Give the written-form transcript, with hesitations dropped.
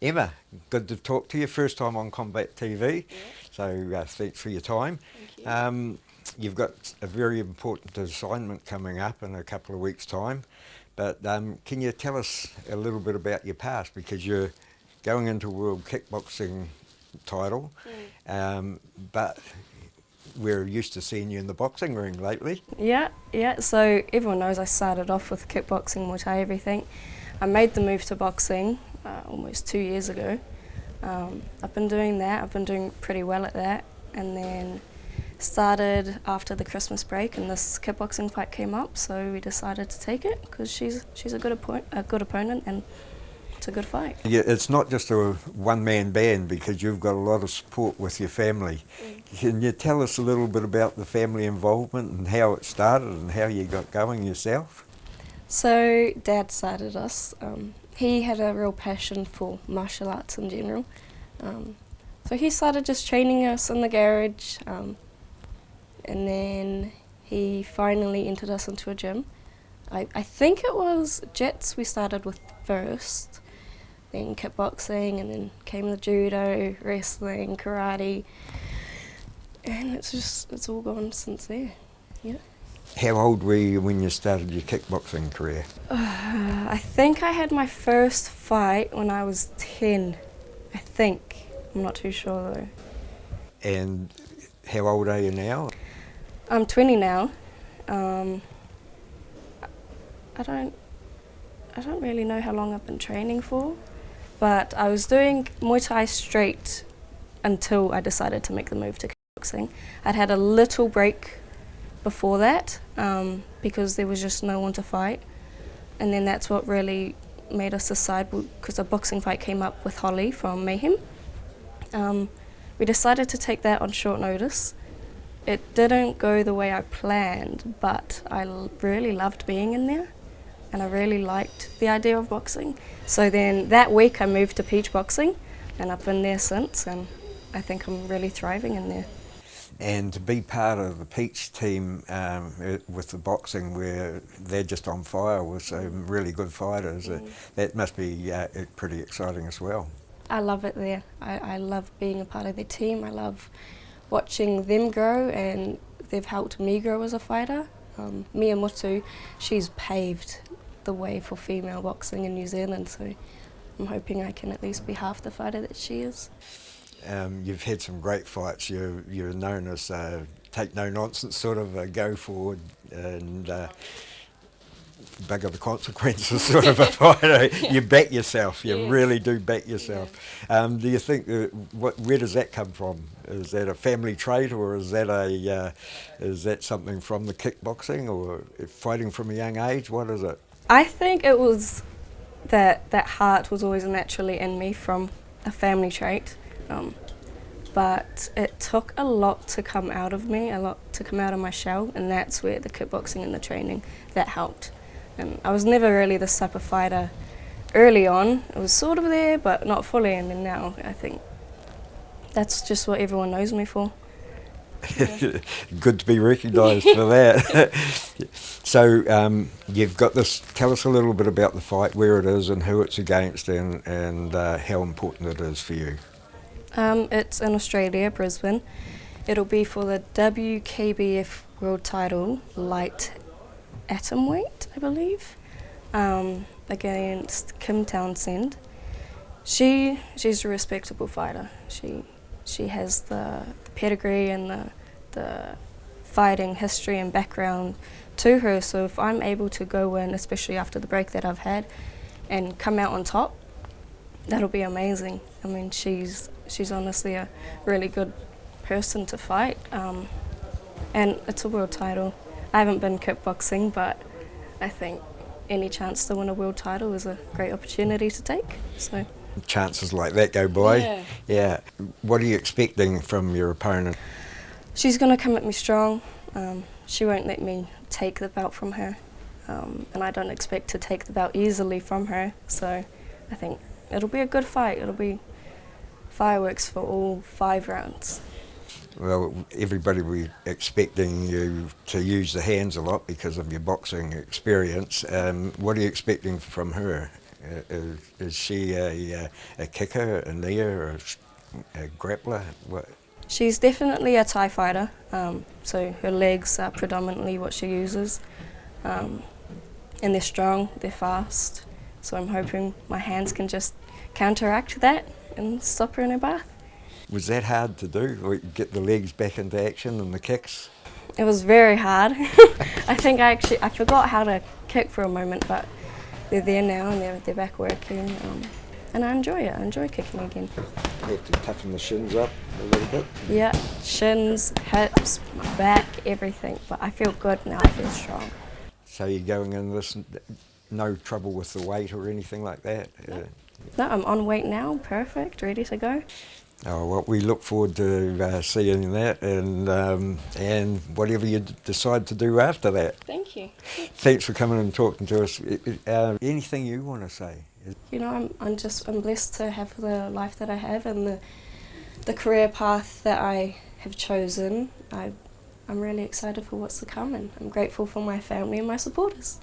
Emma, good to talk to you. First time on Combat TV, Yeah. so thanks for your time. Thank you. You've got a very important assignment coming up in a couple of weeks' time, but can you tell us a little bit about your past, because you're going into a World Kickboxing title, but we're used to seeing you in the boxing ring lately. Yeah. So everyone knows I started off with kickboxing, Muay Thai, everything. I made the move to boxing almost 2 years ago. I've been doing that. I've been doing pretty well at that, and then started after the Christmas break, and this kickboxing fight came up, so we decided to take it because she's a good opponent, and it's a good fight. Yeah, it's not just a one-man band, because you've got a lot of support with your family. Can you tell us a little bit about the family involvement and how it started and how you got going yourself? So Dad started us. He had a real passion for martial arts in general. So he started just training us in the garage, and then he finally entered us into a gym. I think it was jits we started with first, then kickboxing, and then came the judo, wrestling, karate, and it's all gone since there. Yeah. How old were you when you started your kickboxing career? I think I had my first fight when I was 10, I think. I'm not too sure though. And how old are you now? I'm 20 now. I don't really know how long I've been training for, but I was doing Muay Thai straight until I decided to make the move to kickboxing. I'd had a little break before that because there was just no one to fight, and then that's what really made us decide, because a boxing fight came up with Holly from Mayhem. We decided to take that on short notice. It didn't go the way I planned, but I really loved being in there, and I really liked the idea of boxing. So then that week I moved to Peach Boxing, and I've been there since, and I think I'm really thriving in there. And to be part of the Peach team with the boxing, where they're just on fire with some really good fighters, that must be pretty exciting as well. I love it there. I love being a part of their team. I love watching them grow, and they've helped me grow as a fighter. Mia Mutu, she's paved the way for female boxing in New Zealand, so I'm hoping I can at least be half the fighter that she is. You've had some great fights. You're known as take no nonsense, sort of go forward and bugger the consequences sort of a fighter. You back yourself. You really do back yourself. Yeah. Do you think where does that come from? Is that a family trait, or is that something from the kickboxing, or fighting from a young age? What is it? I think it was that heart was always naturally in me from a family trait. But it took a lot to come out of me, a lot to come out of my shell, and that's where the kickboxing and the training, that helped. And I was never really this type of fighter early on. It was sort of there, but not fully, and then now I think that's just what everyone knows me for. Yeah. Good to be recognised for that. So you've got this, tell us a little bit about the fight, where it is and who it's against, and how important it is for you. It's in Australia, Brisbane. It'll be for the WKBF World Title, light atom weight, I believe, against Kim Townsend. She's a respectable fighter. She has the pedigree and the fighting history and background to her. So if I'm able to go in, especially after the break that I've had, and come out on top, that'll be amazing. I mean, she's honestly a really good person to fight, and it's a world title. I haven't been kickboxing, but I think any chance to win a world title is a great opportunity to take. So chances like that go by. Yeah. What are you expecting from your opponent? She's going to come at me strong. She won't let me take the belt from her, and I don't expect to take the belt easily from her. So I think it'll be a good fight. It'll be fireworks for all 5 rounds. Well, everybody will be expecting you to use the hands a lot because of your boxing experience. What are you expecting from her Is she a kicker, a kneer, or a grappler? What? She's definitely a Thai fighter, so her legs are predominantly what she uses. And they're strong, they're fast, so I'm hoping my hands can just counteract that and stop her in her bath. Was that hard to do, like get the legs back into action and the kicks? It was very hard. I think I forgot how to kick for a moment, but they're there now and they're back working, and I enjoy it. I enjoy kicking again. You have to toughen the shins up a little bit? Yeah, shins, hips, my back, everything, but I feel good now, I feel strong. So you're going in this, no trouble with the weight or anything like that? No, I'm on weight now, perfect, ready to go. Oh, well, we look forward to seeing that and whatever you decide to do after that. Thank you. Thanks for coming and talking to us. Anything you want to say? You know, I'm blessed to have the life that I have and the career path that I have chosen. I'm really excited for what's to come, and I'm grateful for my family and my supporters.